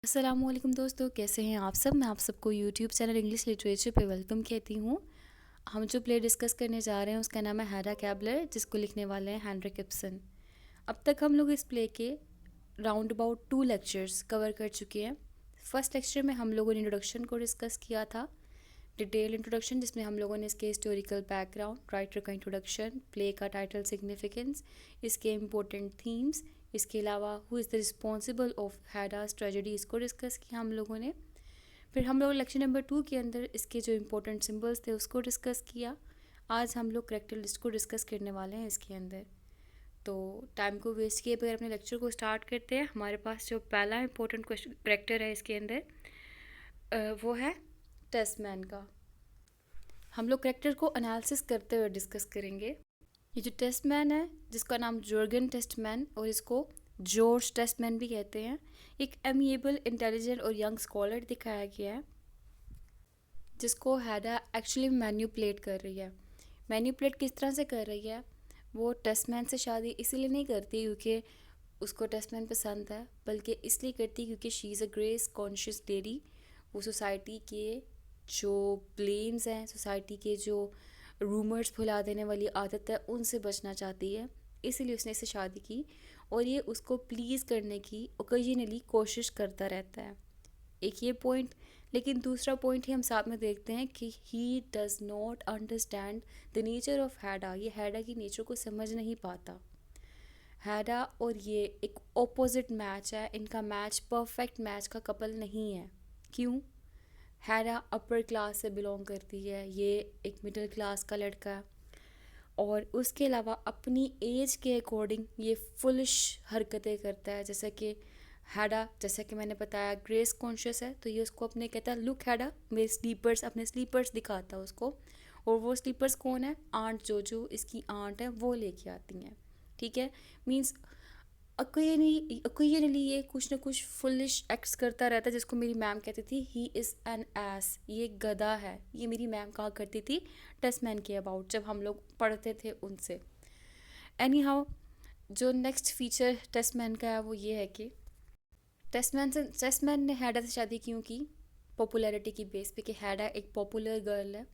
अस्सलामुअलैकुम दोस्तों, कैसे हैं आप सब। मैं आप सबको यूट्यूब चैनल इंग्लिश लिटरेचर पे वेलकम कहती हूँ। हम जो प्ले डिस्कस करने जा रहे हैं उसका नाम है हैडा कैबलर, जिसको लिखने वाले हैं हेनरिक इब्सन। अब तक हम लोग इस प्ले के राउंड अबाउट 2 लेक्चर्स कवर कर चुके हैं। फर्स्ट लेक्चर में हम लोगों ने इंट्रोडक्शन को डिस्कस किया था, डिटेल इंट्रोडक्शन, जिसमें हम लोगों ने इसके हिस्टोरिकल बैकग्राउंड, राइटर का इंट्रोडक्शन, प्ले का टाइटल, सिग्निफिकेंस, इसके इम्पोर्टेंट थीम्स, इसके अलावा who is the responsible of Hedda's tragedy, इसको डिस्कस किया हम लोगों ने। फिर हम लोग लेक्चर नंबर 2 के अंदर इसके जो इम्पोर्टेंट सिंबल्स थे उसको डिस्कस किया। आज हम लोग करेक्टर लिस्ट को डिस्कस करने वाले हैं इसके अंदर। तो टाइम को वेस्ट किए बगैर अपने लेक्चर को स्टार्ट करते हैं। हमारे पास जो पहला इम्पोर्टेंट क्वेश्चन करेक्टर है इसके अंदर, वो है टेस्टमैन का। हम लोग करेक्टर को एनालिसिस करते हुए डिस्कस करेंगे। ये जो टेस्टमैन है, जिसका नाम जॉर्गन टेस्टमैन और इसको जॉर्ज टेस्टमैन भी कहते हैं, एक एमिएबल, इंटेलिजेंट और यंग स्कॉलर दिखाया गया है, जिसको हैडा एक्चुअली मैन्युपुलेट कर रही है। मैन्युपुलेट किस तरह से कर रही है? वो टेस्टमैन से शादी इसीलिए नहीं करती क्योंकि उसको टेस्टमैन पसंद है, बल्कि इसलिए करती क्योंकि she is a grace conscious lady. वो सोसाइटी के जो ब्लेम्स हैं, सोसाइटी के जो रूमर्स फैला देने वाली आदत है, उनसे बचना चाहती है, इसीलिए उसने इससे शादी की। और ये उसको प्लीज़ करने की ओकेजनली कोशिश करता रहता है। एक ये पॉइंट। लेकिन दूसरा पॉइंट ही हम साथ में देखते हैं कि he does not understand the nature of Hedda. ये हैडा की नेचर को समझ नहीं पाता। हैडा और ये एक ऑपोजिट मैच है, इनका मैच परफेक्ट मैच का कपल नहीं है। क्यों? हैडा अपर क्लास से बिलोंग करती है, ये एक मिडिल क्लास का लड़का है, और उसके अलावा अपनी एज के अकॉर्डिंग ये फुलिश हरकतें करता है। जैसे कि हैडा, जैसा कि मैंने बताया, ग्रेस कॉन्शियस है, तो ये उसको अपने कहता है, लुक हैडा, मेरे स्लीपर्स, अपने स्लीपर्स दिखाता है उसको। और वो स्लीपर्स कौन है? आंट जोजो, इसकी आंट है, वो लेके आती हैं। ठीक है, मीन्स ओकेजनली ये कुछ ना कुछ फुलिश एक्ट्स करता रहता है, जिसको मेरी मैम कहती थी ही इज़ एन एस, ये गधा है। ये मेरी मैम कहा करती थी टेस्टमैन के अबाउट, जब हम लोग पढ़ते थे उनसे। एनी हाउ, जो नेक्स्ट फीचर टेस्टमैन का है वो ये है कि टेस्टमैन ने हैडा से शादी क्यों की? पॉपुलैरिटी की बेस पे, कि हैडा एक पॉपुलर गर्ल है,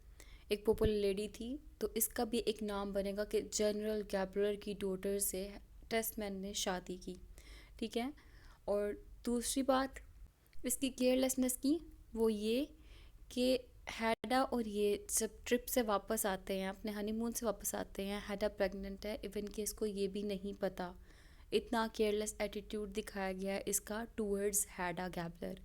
एक पॉपुलर लेडी थी, तो इसका भी एक नाम बनेगा कि जनरल गैब्रियल की डॉटर से टेस्टमैन ने शादी की। ठीक है। और दूसरी बात इसकी केयरलेसनेस की, वो ये कि हैडा और ये जब ट्रिप से वापस आते हैं, अपने हनीमून से वापस आते हैं, हैडा प्रेग्नेंट है, इवन कि इसको ये भी नहीं पता। इतना केयरलेस एटीट्यूड दिखाया गया है इसका टूवर्ड्स हैडा गैब्लर।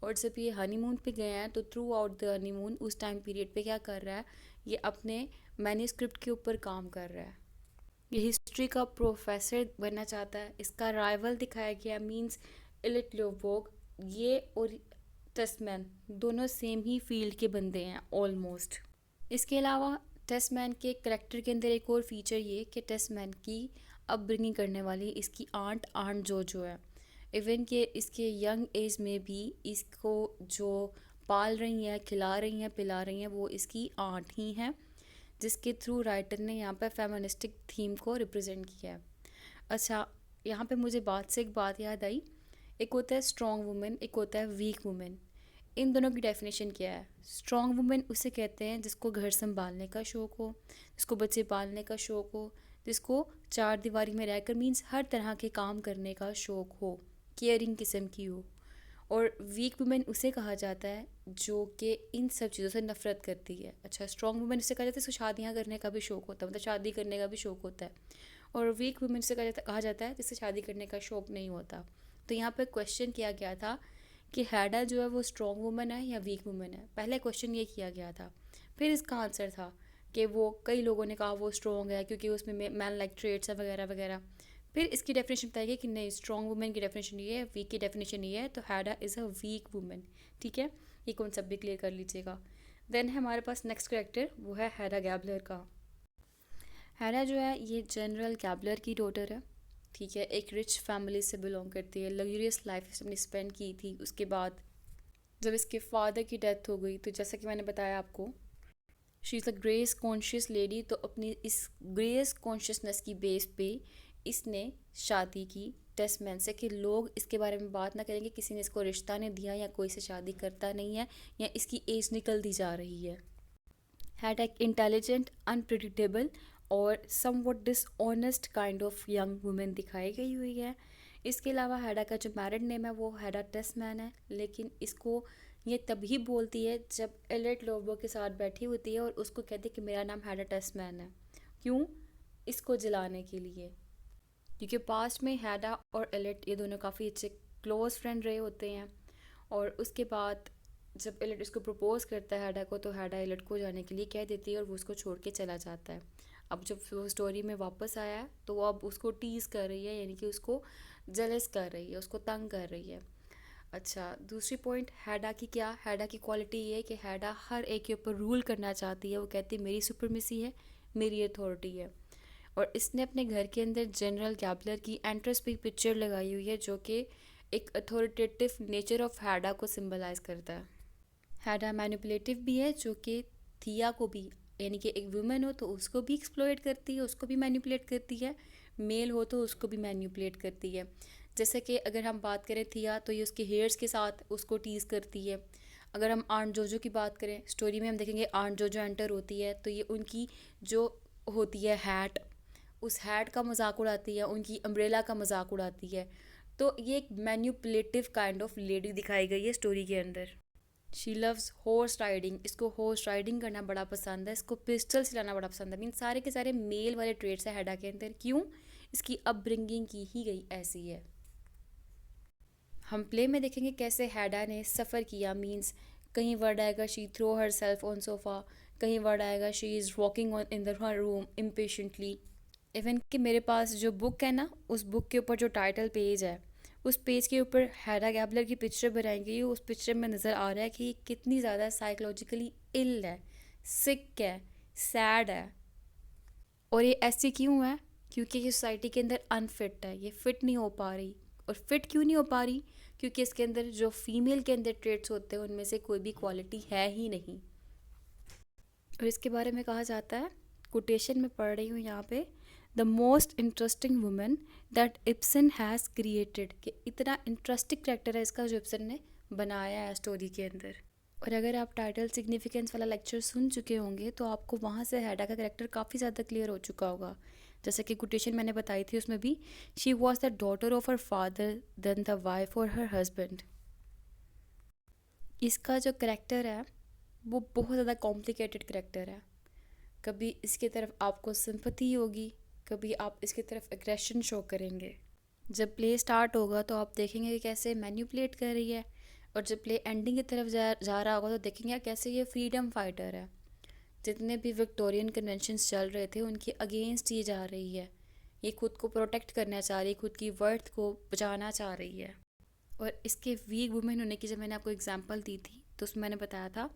और जब ये हनीमून पे गए हैं तो थ्रू आउट द हनीमून उस टाइम पीरियड पे क्या कर रहा है? ये अपने मैन्यूस्क्रिप्ट के ऊपर काम कर रहा है। ये हिस्ट्री का प्रोफेसर बनना चाहता है। इसका राइवल दिखाया गया, मींस इलिट लोबोग। ये और टेस्टमैन दोनों सेम ही फील्ड के बंदे हैं ऑलमोस्ट। इसके अलावा टेस्टमैन के करेक्टर के अंदर एक और फीचर ये कि टेस्टमैन की अपब्रिंगिंग करने वाली इसकी आंट जो है, इवन कि इसके यंग एज में भी इसको जो पाल रही हैं, खिला रही हैं, पिला रही हैं, वो इसकी आंट ही हैं, जिसके थ्रू राइटर ने यहाँ पर फेमिनिस्टिक थीम को रिप्रेजेंट किया है। अच्छा, यहाँ पे मुझे बात से एक बात याद आई। एक होता है स्ट्रॉन्ग वुमेन, एक होता है वीक वुमेन। इन दोनों की डेफिनेशन क्या है? स्ट्रॉन्ग वुमेन उसे कहते हैं जिसको घर संभालने का शौक़ हो, जिसको बच्चे पालने का शौक़ हो, जिसको चार दीवारी में रहकर मीन्स हर तरह के काम करने का शौक़ हो, केयरिंग किस्म की हो। और वीक वुमेन उसे कहा जाता है जो कि इन सब चीज़ों से नफ़रत करती है। अच्छा, स्ट्रॉन्ग वुमेन उसे कहा जाता है जिसको शादियाँ करने का भी शौक़ होता है, मतलब शादी करने का भी शौक़ होता है। और वीक वुमेन से कहा जाता है जिससे शादी करने का शौक़ नहीं होता। तो यहाँ पर क्वेश्चन किया गया था कि हैडा जो है वो स्ट्रॉन्ग वुमेन है या वीक वुमेन है। पहले क्वेश्चन ये किया गया था। फिर इसका आंसर था कि वो, कई लोगों ने कहा वो स्ट्रॉन्ग है क्योंकि उसमें मैन लाइक ट्रेड्स है वगैरह वगैरह। फिर इसकी डेफिनेशन बताई गई कि नहीं, स्ट्रॉन्ग वुमेन की डेफिनेशन ये है, वीक की डेफिनेशन ये है, तो हैडा इज़ अ वीक वुमेन। ठीक है, ये कॉन्सेप्ट भी क्लियर कर लीजिएगा। देन हमारे पास नेक्स्ट कैरेक्टर, वो है हैडा गैब्लर का। हैडा जो है ये जनरल गैब्लर की डॉटर है। ठीक है, एक रिच फैमिली से बिलोंग करती है, लग्जरियस लाइफ इसने स्पेंड की थी। उसके बाद जब इसके फादर की डेथ हो गई, तो जैसा कि मैंने बताया आपको, she is a grace conscious lady, तो अपनी इस ग्रेस कॉन्शियसनेस की बेस पे इसने शादी की टेस्टमैन से कि लोग इसके बारे में बात ना करेंगे किसी ने इसको रिश्ता नहीं दिया या कोई से शादी करता नहीं है या इसकी एज निकलती जा रही है। हैड एक इंटेलिजेंट, अनप्रिडिक्टेबल और somewhat dishonest kind of young women दिखाई गई हुई है। इसके अलावा हैडा का जो मैरिड नेम है वो हैडा टेस्टमैन है, लेकिन इसको ये तभी बोलती है जब एलेट लोबो के साथ बैठी होती है और उसको कहती है कि मेरा नाम हैडा टेस्टमैन है। क्यों? इसको जलाने के लिए, क्योंकि पास्ट में हैडा और एलेट ये दोनों काफ़ी अच्छे क्लोज फ्रेंड रहे होते हैं। और उसके बाद जब एलेट उसको प्रपोज करता है हैडा को, तो हैडा एलेट को जाने के लिए कह देती है और वो उसको छोड़ के चला जाता है। अब जब वो स्टोरी में वापस आया है तो वो अब उसको टीज़ कर रही है, यानी कि उसको जेलस कर रही है, उसको तंग कर रही है। अच्छा, दूसरी पॉइंट हैडा की क्या, हैडा की क्वालिटी ये है कि हैडा हर एक के ऊपर रूल करना चाहती है। वो कहती है मेरी सुपरमेसी है, मेरी अथॉरिटी है। और इसने अपने घर के अंदर जनरल गैबलर की एंट्रेंस पे पिक्चर लगाई हुई है जो कि एक अथॉरिटेटिव नेचर ऑफ हैडा को सिंबलाइज करता है। हैडा मैनिपुलेटिव भी है, जो कि थिया को भी, यानी कि एक वुमेन हो तो उसको भी एक्सप्लॉइट करती है, उसको भी मैनिपुलेट करती है, मेल हो तो उसको भी मैनिपुलेट करती है। जैसे कि अगर हम बात करें थिया, तो ये उसके हेयर्स के साथ उसको टीज़ करती है। अगर हम आंट जोजो की बात करें, स्टोरी में हम देखेंगे आंट जोजो एंटर होती है तो ये उनकी जो होती है हैट, उस हैट का मजाक उड़ाती है, उनकी अम्ब्रेला का मजाक उड़ाती है। तो ये एक मैन्युपुलेटिव काइंड ऑफ लेडी दिखाई गई है स्टोरी के अंदर। शी लव्स हॉर्स राइडिंग, इसको हॉर्स राइडिंग करना बड़ा पसंद है, इसको पिस्टल चलाना बड़ा पसंद है। मीन सारे के सारे मेल वाले ट्रेड्स है हैडा के अंदर। क्यों? इसकी अपब्रिंगिंग की ही गई ऐसी है। हम प्ले में देखेंगे कैसे हैडा ने सफ़र किया। मीन्स कहीं वर्ड आएगा she throw herself on sofa, कहीं वर्ड आएगा she is walking on in the her room impatiently. Even कि मेरे पास जो बुक है ना, उस बुक के ऊपर जो टाइटल पेज है, उस पेज के ऊपर हैडा गैबलर की पिक्चर बनाई गई है। उस पिक्चर में नज़र आ रहा है कि ये कितनी ज़्यादा साइकोलॉजिकली इल है, सिक है, सैड है। और ये ऐसी क्यों है? क्योंकि ये सोसाइटी के अंदर अनफिट है, ये फिट नहीं हो पा रही। और फिट क्यों नहीं हो पा रही? क्योंकि इसके अंदर जो फीमेल के अंदर ट्रेड्स होते हैं उनमें से कोई भी क्वालिटी है ही नहीं। और इसके बारे में कहा जाता है, कोटेशन में पढ़ रही हूँ यहाँ पे, the most interesting women that Ibsen has created, कि इतना इंटरेस्टिंग करेक्टर है इसका जो इब्सन ने बनाया है स्टोरी के अंदर। और अगर आप टाइटल सिग्निफिकेंस वाला लेक्चर सुन चुके होंगे तो आपको वहाँ से हैडा का करेक्टर काफ़ी ज़्यादा क्लियर हो चुका होगा। जैसे कि कोटेशन मैंने बताई थी उसमें भी, she was the daughter of her father then the wife और हर हस्बैंड। इसका जो करेक्टर है वो बहुत ज़्यादा कॉम्प्लिकेटेड करेक्टर है। कभी इसकी तरफ आपको सिंपैथी होगी, कभी आप इसकी तरफ एग्रेशन शो करेंगे। जब प्ले स्टार्ट होगा तो आप देखेंगे कि कैसे मैन्युपुलेट कर रही है, और जब प्ले एंडिंग की तरफ जा रहा होगा तो देखेंगे कैसे ये फ्रीडम फाइटर है। जितने भी विक्टोरियन कन्वेंशंस चल रहे थे उनके अगेंस्ट ये जा रही है, ये खुद को प्रोटेक्ट करना चाह रही है, खुद की वर्थ को बचाना चाह रही है। और इसके वीक वुमेन होने की जब मैंने आपको एग्जांपल दी थी तो उसमें मैंने बताया था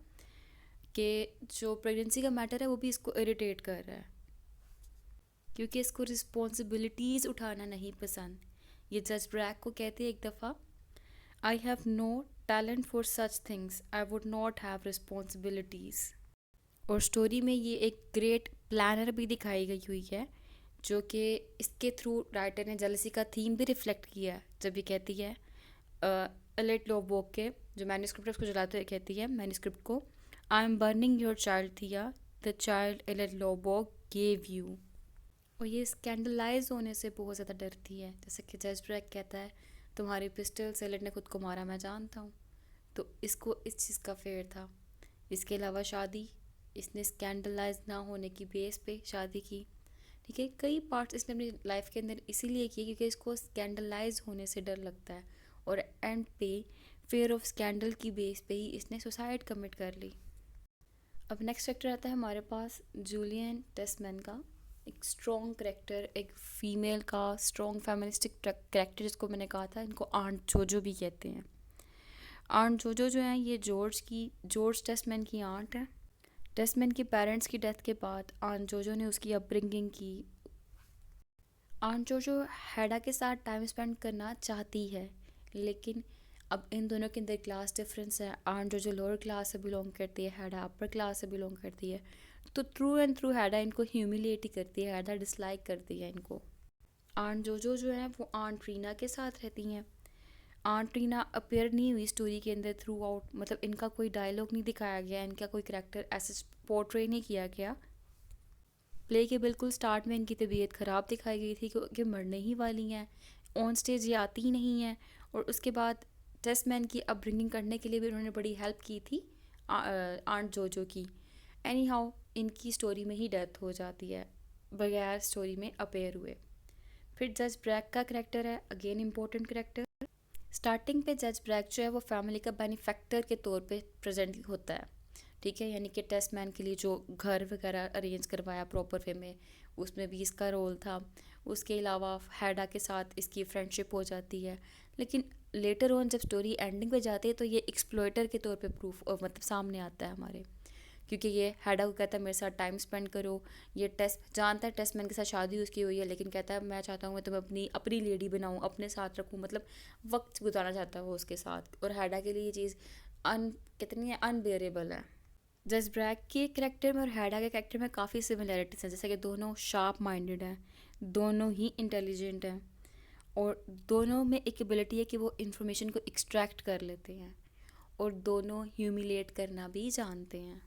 कि जो प्रेगनेंसी का मैटर है वो भी इसको इरिटेट कर रहा है, क्योंकि इसको रिस्पॉन्सिबिलिटीज़ उठाना नहीं पसंद। ये जज ब्रैक को कहती है एक दफ़ा, I have no talent for such things, I would not have responsibilities. और स्टोरी में ये एक ग्रेट प्लानर भी दिखाई गई हुई है, जो कि इसके थ्रू राइटर ने जेलसी का थीम भी रिफ्लेक्ट किया है। जब ये कहती है एलेट लोबोक के जो मैन्यूस्क्रिप्ट है उसको जलाते हुए कहती है मैन्यूस्क्रिप्ट को, I am burning your child Thea, the child Eilert Lovborg gave you. और ये स्कैंडलाइज होने से बहुत ज़्यादा डरती है। जैसे कि जज ब्रैक कहता है तुम्हारी पिस्टल से एलेट ने खुद को मारा, मैं जानता हूँ। तो इसको इस चीज़ का फेयर था। इसके अलावा शादी, इसने स्कैंडलाइज ना होने की बेस पे शादी की। ठीक है, कई पार्ट्स इसने अपनी लाइफ के अंदर इसीलिए किए क्योंकि इसको स्कैंडलाइज होने से डर लगता है, और एंड पे फेयर ऑफ स्कैंडल की बेस पे ही इसने सुसाइड कमिट कर ली। अब नेक्स्ट कैरेक्टर आता है हमारे पास जूलियन टेस्टमैन का, एक स्ट्रॉन्ग करेक्टर, एक फीमेल का स्ट्रॉन्ग फेमिनिस्टिक करेक्टर, जिसको मैंने कहा था इनको आंट जोजो भी कहते हैं। आंट जोजो जो है ये जॉर्ज टेस्टमैन की आंट है। टेस्टमैन के पेरेंट्स की डेथ के बाद आंट जोजो ने उसकी अपब्रिंगिंग की। आंट जोजो हैडा के साथ टाइम स्पेंड करना चाहती है, लेकिन अब इन दोनों के अंदर क्लास डिफरेंस है। आंट जोजो लोअर क्लास से बिलोंग करती है, हैडा अपर क्लास से बिलोंग करती है। तो थ्रू एंड थ्रू हैडा इनको ह्यूमिलिएट ही करती है, हैडा डिसलाइक करती है इनको। आंट जोजो जो है वो आंट रीना के साथ रहती हैं। आंट रीना अपेयर नहीं हुई स्टोरी के अंदर थ्रू आउट, मतलब इनका कोई डायलॉग नहीं दिखाया गया, इनका कोई करैक्टर ऐसे पोर्ट्रे नहीं किया गया। प्ले के बिल्कुल स्टार्ट में इनकी तबीयत ख़राब दिखाई गई थी कि मरने ही वाली हैं, ऑन स्टेज ये आती ही नहीं है। और उसके बाद टेस्ट मैन की अपब्रिंगिंग करने के लिए भी उन्होंने बड़ी हेल्प की थी आंट जोजो की। एनी हाउ इनकी स्टोरी में ही डेथ हो जाती है बगैर स्टोरी में अपेयर हुए। फिर जज ब्रैक का करेक्टर है, अगेन इम्पोर्टेंट करेक्टर। स्टार्टिंग पे जज ब्रैक जो है वो फैमिली का बेनिफैक्टर के तौर पे प्रेजेंट होता है, ठीक है, यानी कि टेस्ट मैन के लिए जो घर वगैरह अरेंज करवाया प्रॉपर वे में, उसमें भी इसका रोल था। उसके अलावा हैडा के साथ इसकी फ्रेंडशिप हो जाती है, लेकिन लेटर ऑन जब स्टोरी एंडिंग पे जाती है तो ये एक्सप्लॉइटर के तौर पे प्रूफ मतलब सामने आता है हमारे, क्योंकि ये हैडा को कहता है मेरे साथ टाइम स्पेंड करो। ये टेस्ट जानता है टेस्ट मैन के साथ शादी उसकी हुई है, लेकिन कहता है मैं चाहता हूँ मैं तुम्हें अपनी अपनी लेडी बनाऊँ, अपने साथ रखूँ, मतलब वक्त गुजारना चाहता है वो उसके साथ। और हैडा के लिए ये चीज़ कितनी है अनबेरेबल है। जस्ट ब्रैक के करेक्टर में और हैडा के करेक्टर में काफ़ी सिमिलैरिटीज हैं, जैसे कि दोनों शार्प माइंडेड हैं, दोनों ही इंटेलिजेंट हैं, और दोनों में एक एबिलिटी है कि वो इन्फॉर्मेशन को एक्सट्रैक्ट कर लेते हैं, और दोनों ह्यूमिलेट करना भी जानते हैं।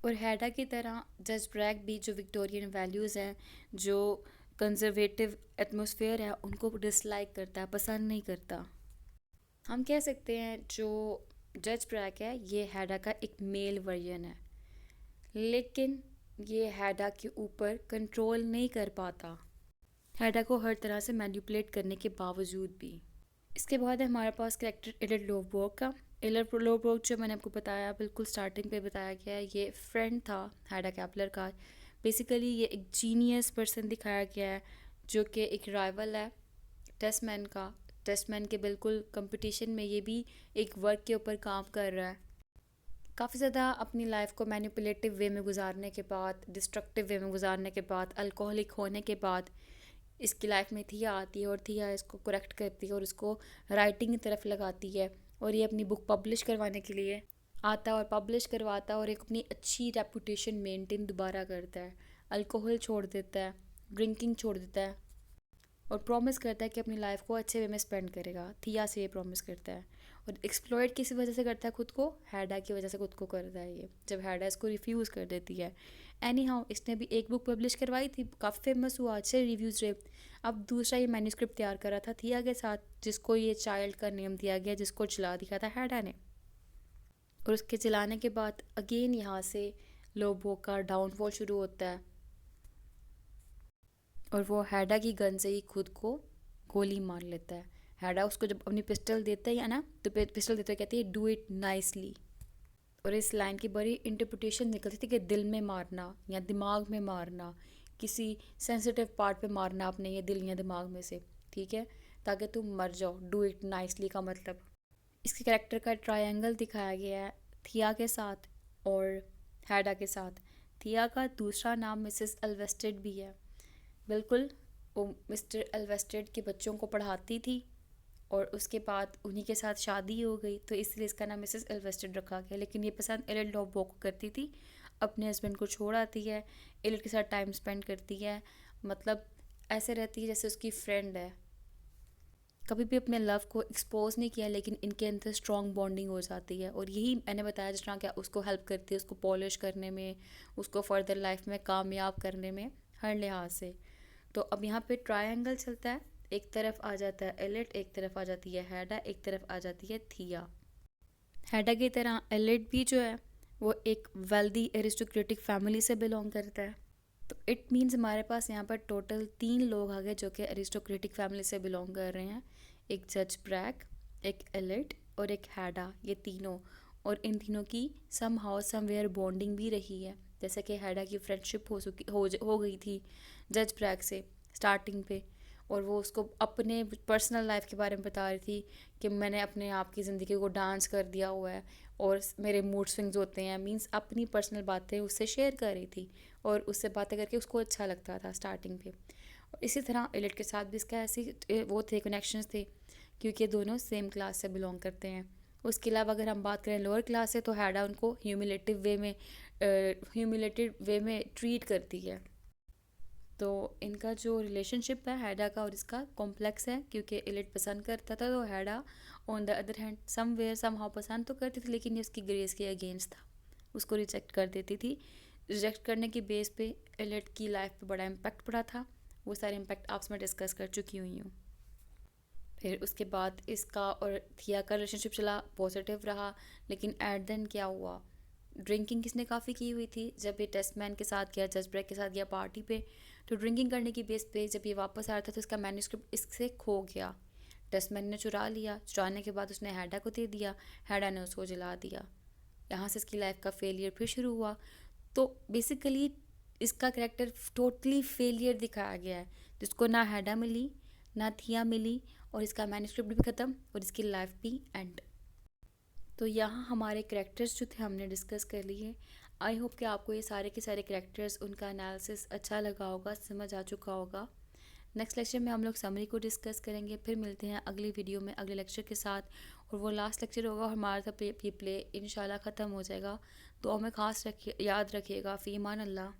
और हैडा की तरह जज ब्रैक भी जो विक्टोरियन वैल्यूज़ हैं, जो कंजर्वेटिव एटमॉस्फेयर है, उनको डिसलाइक करता है, पसंद नहीं करता। हम कह सकते हैं जो जज ब्रैक है ये हैडा का एक मेल वर्जन है, लेकिन ये हैडा के ऊपर कंट्रोल नहीं कर पाता, हैडा को हर तरह से मैनिपुलेट करने के बावजूद भी। इसके बाद है हमारे पास कैरेक्टर एलेट लोवबर्ग का। एलेट लोवबर्ग जो मैंने आपको बताया बिल्कुल स्टार्टिंग पे बताया गया है, ये फ्रेंड था हैडा कैपलर का। बेसिकली ये एक जीनियस पर्सन दिखाया गया है जो कि एक राइवल है टेस्टमैन का। टेस्टमैन के बिल्कुल कंपटीशन में ये भी एक वर्क के ऊपर काम कर रहा है। काफ़ी ज़्यादा अपनी लाइफ को मैनिपुलेटिव वे में गुजारने के बाद, डिस्ट्रक्टिव वे में गुजारने के बाद, अल्कोहलिक होने के बाद इसकी लाइफ में थिया आती है, और थिया इसको करेक्ट करती है और इसको राइटिंग की तरफ लगाती है, और ये अपनी बुक पब्लिश करवाने के लिए आता है और पब्लिश करवाता है, और एक अपनी अच्छी रेपुटेशन मेंटेन दोबारा करता है। अल्कोहल छोड़ देता है, ड्रिंकिंग छोड़ देता है, और प्रॉमिस करता है कि अपनी लाइफ को अच्छे वे में स्पेंड करेगा। थिया से ये प्रॉमिस करता है, और एक्सप्लॉइट किसी वजह से करता है खुद को, हैडा की वजह से खुद को करता है ये, जब हैडा इसको रिफ्यूज़ कर देती है। एनी हाउ इसने भी एक बुक पब्लिश करवाई थी, काफ़ी फेमस हुआ, अच्छे रिव्यूज़ रहे। अब दूसरा ये मैन्यूस्क्रिप्ट तैयार करा था थिया के साथ, जिसको ये चाइल्ड का नेम दिया गया, जिसको चला दिया था हैडा ने। और उसके चलाने के बाद अगेन यहाँ से लोबो का डाउनफॉल शुरू होता है, और वो हैडा की गन से ही खुद को गोली मार लेता है। हैडा उसको जब अपनी पिस्टल देता है ना, तो पिस्टल देते हुए कहती है डू इट नाइसली। और इस लाइन की बड़ी इंटरप्रिटेशन निकलती थी कि दिल में मारना या दिमाग में मारना, किसी सेंसिटिव पार्ट पे मारना अपने ये दिल या दिमाग में से, ठीक है, ताकि तुम मर जाओ। डू इट नाइसली का मतलब। इसके कैरेक्टर का ट्रायंगल दिखाया गया है थिया के साथ और हैडा के साथ। थिया का दूसरा नाम मिसेस एल्वेस्टेड भी है। बिल्कुल वो मिस्टर एल्वेस्टेड के बच्चों को पढ़ाती थी, और उसके बाद उन्हीं के साथ शादी हो गई, तो इसलिए इसका नाम मिसेस एल्वेस्टेड रखा गया। लेकिन ये पसंद एलेट लोवबर्ग को करती थी, अपने हस्बैंड को छोड़ आती है, एलेट के साथ टाइम स्पेंड करती है, मतलब ऐसे रहती है जैसे उसकी फ्रेंड है। कभी भी अपने लव को एक्सपोज नहीं किया, लेकिन इनके अंदर स्ट्रॉन्ग बॉन्डिंग हो जाती है, और यही मैंने बताया जिस तरह क्या उसको हेल्प करती है, उसको पॉलिश करने में, उसको फर्दर लाइफ में कामयाब करने में, हर लिहाज से। तो अब यहाँ पे ट्रायंगल चलता है, एक तरफ आ जाता है एलेट, एक तरफ आ जाती है हैडा, एक तरफ आ जाती है थिया। हैडा की तरह एलेट भी जो है वो एक वेल्दी एरिस्टोक्रेटिक फैमिली से बिलोंग करता है। तो इट मीन्स हमारे पास यहाँ पर टोटल 3 लोग आ गए जो कि एरिस्टोक्रेटिक फैमिली से बिलोंग कर रहे हैं। एक जज ब्रैक, एक एलेट और एक हैडा, ये तीनों। और इन तीनों की सम हाउ समवेयर बॉन्डिंग भी रही है, जैसे कि हैडा की फ्रेंडशिप हो गई थी जज ब्रैक से स्टार्टिंग पे, और वो उसको अपने पर्सनल लाइफ के बारे में बता रही थी कि मैंने अपने आप की ज़िंदगी को डांस कर दिया हुआ है, और मेरे मूड स्विंग्स होते हैं, मींस अपनी पर्सनल बातें उससे शेयर कर रही थी, और उससे बातें करके उसको अच्छा लगता था स्टार्टिंग पे। और इसी तरह एलिट के साथ भी इसका ऐसी वो थे, कनेक्शंस थे, क्योंकि दोनों सेम क्लास से बिलोंग करते हैं। उसके अलावा अगर हम बात करें लोअर क्लास से, तो हैडा उनको ह्यूमिलेटेड वे में ट्रीट करती है। तो इनका जो रिलेशनशिप है हैडा का और इसका कॉम्प्लेक्स है, क्योंकि इलिट पसंद करता था तो Hedda on the other hand somewhere somehow पसंद तो करती थी, लेकिन ये उसकी ग्रेस के अगेंस्ट था, उसको रिजेक्ट कर देती थी। रिजेक्ट करने की बेस पे इलिट की लाइफ पे बड़ा इम्पैक्ट पड़ा था। वो सारे इम्पैक्ट आपसे मैं डिस्कस कर चुकी हुई हूँ। फिर उसके बाद इसका और थिया का रिलेशनशिप चला, पॉजिटिव रहा, लेकिन एट देन क्या हुआ, ड्रिंकिंग किसने काफ़ी की हुई थी जब ये टेस्टमैन के साथ गया, जज ब्रेक के साथ गया पार्टी पे। तो ड्रिंकिंग करने की बेस पे जब ये वापस आ रहा था तो इसका मैन्यूस्क्रिप्ट इससे खो गया। टेस्टमैन ने चुरा लिया, चुराने के बाद उसने हैडा को दे दिया, हैडा ने उसको जला दिया। यहाँ से इसकी लाइफ का फेलियर फिर शुरू हुआ। तो बेसिकली इसका करेक्टर टोटली फेलियर दिखाया गया है, जिसको ना हैडा मिली ना थिया मिली, और इसका मैन्यूस्क्रिप्ट भी ख़त्म और इसकी लाइफ भी एंड। तो यहाँ हमारे करेक्टर्स जो थे हमने डिस्कस कर लिए। आई होप कि आपको ये सारे के सारे करेक्टर्स, उनका एनालिसिस अच्छा लगा होगा, समझ आ चुका होगा। नेक्स्ट लेक्चर में हम लोग समरी को डिस्कस करेंगे। फिर मिलते हैं अगली वीडियो में अगले लेक्चर के साथ, और वो लास्ट लेक्चर होगा और हमारा तो प्ले इंशाल्लाह ख़त्म हो जाएगा। तो हमें ख़ास याद रखिएगा। फ़ी अमान अल्लाह।